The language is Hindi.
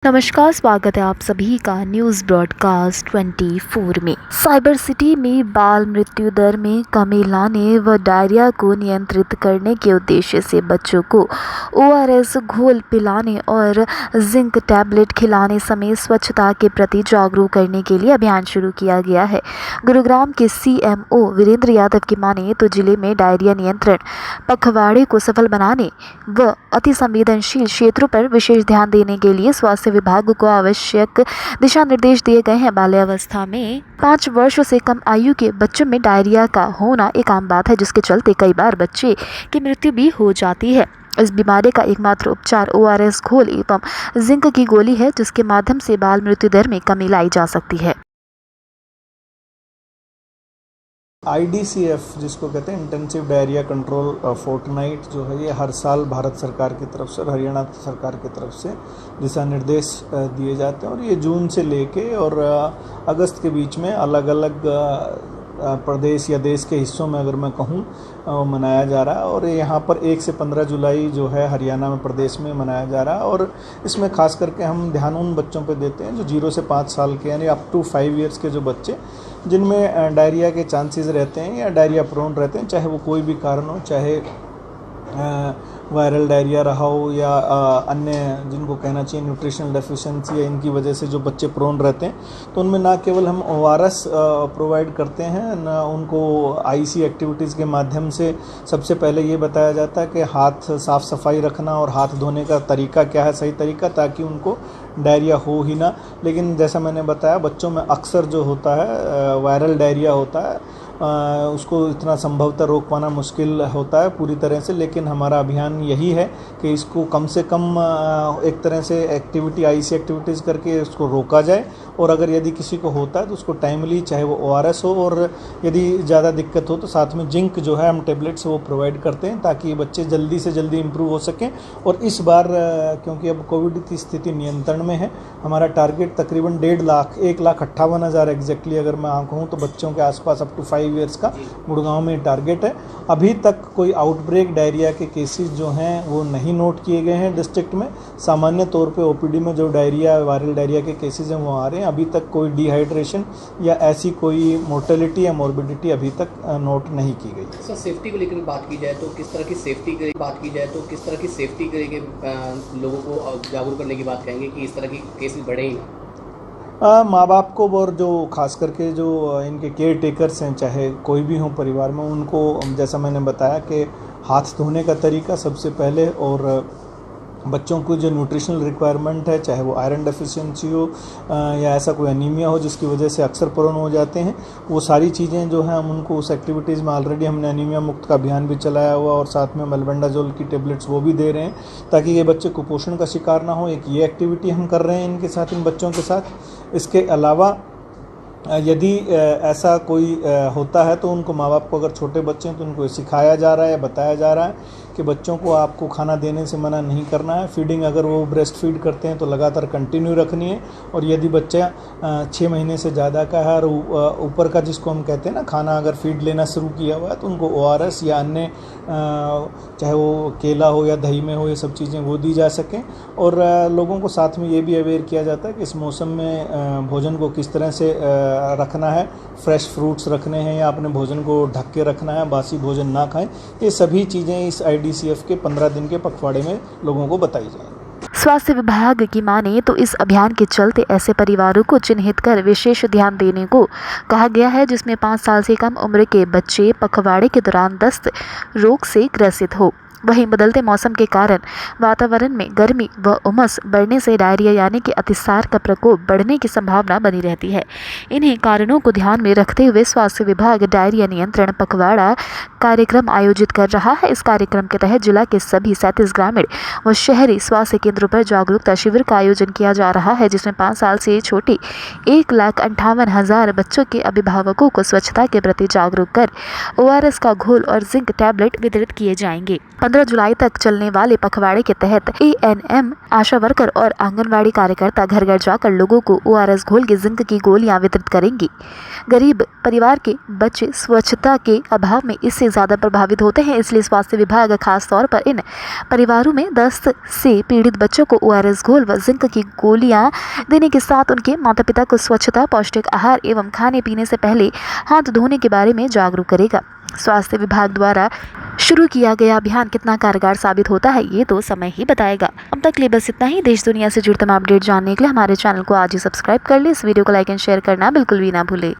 नमस्कार, स्वागत है आप सभी का न्यूज़ ब्रॉडकास्ट 24 में। साइबर सिटी में बाल मृत्यु दर में कमी लाने व डायरिया को नियंत्रित करने के उद्देश्य से बच्चों को ओआरएस घोल पिलाने और जिंक टैबलेट खिलाने समेत स्वच्छता के प्रति जागरूक करने के लिए अभियान शुरू किया गया है। गुरुग्राम के सीएमओ वीरेंद्र यादव की माने तो जिले में डायरिया नियंत्रण पखवाड़े को सफल बनाने व अति संवेदनशील क्षेत्रों पर विशेष ध्यान देने के लिए स्वास्थ्य विभाग को आवश्यक दिशा निर्देश दिए गए हैं। बाल्यावस्था में 5 वर्षों से कम आयु के बच्चों में डायरिया का होना एक आम बात है, जिसके चलते कई बार बच्चे की मृत्यु भी हो जाती है। इस बीमारी का एकमात्र उपचार ओआरएस घोल एवं जिंक की गोली है, जिसके माध्यम से बाल मृत्यु दर में कमी लाई जा सकती है। IDCF जिसको कहते हैं इंटेंसिव डायरिया कंट्रोल फोर्टनाइट जो है, ये हर साल भारत सरकार की तरफ से और हरियाणा सरकार की तरफ से दिशा निर्देश दिए जाते हैं और ये जून से लेके और अगस्त के बीच में अलग अलग प्रदेश या देश के हिस्सों में अगर मैं कहूँ मनाया जा रहा है। और यहाँ पर 1 से 15 जुलाई जो है हरियाणा में प्रदेश में मनाया जा रहा है। और इसमें खास करके हम ध्यान उन बच्चों पे देते हैं जो 0 से 5 साल के यानी अप टू 5 इयर्स के जो बच्चे जिनमें डायरिया के चांसेस रहते हैं या डायरिया प्रोन रहते हैं, चाहे वो कोई भी कारण हो, चाहे वायरल डायरिया रहा हो या अन्य जिनको कहना चाहिए न्यूट्रिशनल डेफिशिएंसी या इनकी वजह से जो बच्चे प्रोन रहते हैं, तो उनमें ना केवल हम ओआरएस प्रोवाइड करते हैं, ना उनको आईसी एक्टिविटीज़ के माध्यम से सबसे पहले ये बताया जाता है कि हाथ साफ़ सफाई रखना और हाथ धोने का तरीका क्या है, सही तरीका, ताकि उनको डायरिया हो ही ना। लेकिन जैसा मैंने बताया, बच्चों में अक्सर जो होता है वायरल डायरिया होता है, उसको इतना संभवतः रोक पाना मुश्किल होता है पूरी तरह से। लेकिन हमारा अभियान यही है कि इसको कम से कम एक तरह से एक्टिविटी आईसी एक्टिविटीज़ करके उसको रोका जाए। और अगर यदि किसी को होता है तो उसको टाइमली, चाहे वो ओआरएस हो, और यदि ज़्यादा दिक्कत हो तो साथ में जिंक जो है हम टेबलेट्स वो प्रोवाइड करते हैं ताकि बच्चे जल्दी से जल्दी इम्प्रूव हो सकें। और इस बार क्योंकि अब कोविड की स्थिति नियंत्रण में है, हमारा टारगेट तकरीबन 1.5 लाख 1,58,000 एग्जैक्टली अगर मैं कहूँ तो बच्चों के आसपास अप टू 5 ईयर्स का गुड़गांव में टारगेट है। अभी तक कोई आउटब्रेक डायरिया के केसेस जो हैं वो नहीं नोट किए गए हैं डिस्ट्रिक्ट में। सामान्य तौर पे ओपीडी में जो डायरिया, वायरल डायरिया के केसेस हैं वो आ रहे हैं। अभी तक कोई डिहाइड्रेशन या ऐसी कोई मोर्टेलिटी या मॉर्बिडिटी अभी तक नोट नहीं की गई। सर, सेफ्टी को लेकर बात की जाए तो किस तरह की सेफ्टी करेंगे, लोगों को जागरूक करने की बात कहेंगे कि इस तरह की केसेस बढ़े ही ना? माँ बाप को और जो खास करके जो इनके केयर टेकर्स हैं, चाहे कोई भी हो परिवार में, उनको जैसा मैंने बताया कि हाथ धोने का तरीका सबसे पहले, और बच्चों को जो न्यूट्रिशनल रिक्वायरमेंट है, चाहे वो आयरन डेफिशिएंसी हो या ऐसा कोई एनीमिया हो जिसकी वजह से अक्सर प्रोन हो जाते हैं, वो सारी चीज़ें जो हैं हम उनको उस एक्टिविटीज़ में ऑलरेडी हमने एनीमिया मुक्त का अभियान भी चलाया हुआ और साथ में मेल्बेंडाजोल की टेबलेट्स वो भी दे रहे हैं ताकि ये बच्चे कुपोषण का शिकार ना हो। एक ये एक्टिविटी हम कर रहे हैं इनके साथ, इन बच्चों के साथ। इसके अलावा यदि ऐसा कोई होता है तो उनको, माँ बाप को अगर छोटे बच्चे हैं तो उनको सिखाया जा रहा है, बताया जा रहा है कि बच्चों को आपको खाना देने से मना नहीं करना है। फीडिंग अगर वो ब्रेस्ट फीड करते हैं तो लगातार कंटिन्यू रखनी है। और यदि बच्चा 6 महीने से ज़्यादा का है और ऊपर का, जिसको हम कहते हैं ना, खाना अगर फीड लेना शुरू किया हुआ है, तो उनको ओआरएस या अन्य चाहे वो केला हो या दही में हो, ये सब चीज़ें वो दी जा सकें। और लोगों को साथ में ये भी अवेयर किया जाता है कि इस मौसम में भोजन को किस तरह से रखना है, फ्रेश फ्रूट्स रखने हैं या अपने भोजन को ढक के रखना है, बासी भोजन ना खाएं। ये सभी चीज़ें इस IDCF के 15 दिन के पखवाड़े में लोगों को बताई जाएंगी। स्वास्थ्य विभाग की माने तो इस अभियान के चलते ऐसे परिवारों को चिन्हित कर विशेष ध्यान देने को कहा गया है जिसमें 5 साल से कम उम्र के बच्चे पखवाड़े के दौरान दस्त रोग से ग्रसित हो। वहीं बदलते मौसम के कारण वातावरण में गर्मी व उमस बढ़ने से डायरिया यानी कि अतिसार का प्रकोप बढ़ने की संभावना बनी रहती है। इन्हीं कारणों को ध्यान में रखते हुए स्वास्थ्य विभाग डायरिया नियंत्रण पखवाड़ा कार्यक्रम आयोजित कर रहा है। इस कार्यक्रम के तहत जिला के सभी 37 ग्रामीण व शहरी स्वास्थ्य केंद्रों पर जागरूकता शिविर का आयोजन किया जा रहा है, जिसमें 5 साल से छोटे 1,58,000 बच्चों के अभिभावकों को स्वच्छता के प्रति जागरूक कर ओआरएस का घोल और जिंक टैबलेट वितरित किए जाएंगे। 15 जुलाई तक चलने वाले पखवाड़े के तहत ANM, आशा वर्कर और आंगनवाड़ी कार्यकर्ता घर घर जाकर लोगों को ORS घोल के जिंक की गोलियां वितरित करेंगी। गरीब परिवार के बच्चे स्वच्छता के अभाव में इससे ज्यादा प्रभावित होते हैं, इसलिए स्वास्थ्य विभाग खास तौर पर इन परिवारों में दस्त से पीड़ित बच्चों को ORS घोल व जिंक की गोलियां देने के साथ उनके माता पिता को स्वच्छता, पौष्टिक आहार एवं खाने पीने से पहले हाथ धोने के बारे में जागरूक करेगा। स्वास्थ्य विभाग द्वारा शुरू किया गया अभियान कितना कारगर साबित होता है, ये तो समय ही बताएगा। अब तक के लिए बस इतना ही। देश दुनिया से जुड़े तमाम अपडेट जानने के लिए हमारे चैनल को आज ही सब्सक्राइब कर ले। इस वीडियो को लाइक एंड शेयर करना बिल्कुल भी ना भूले।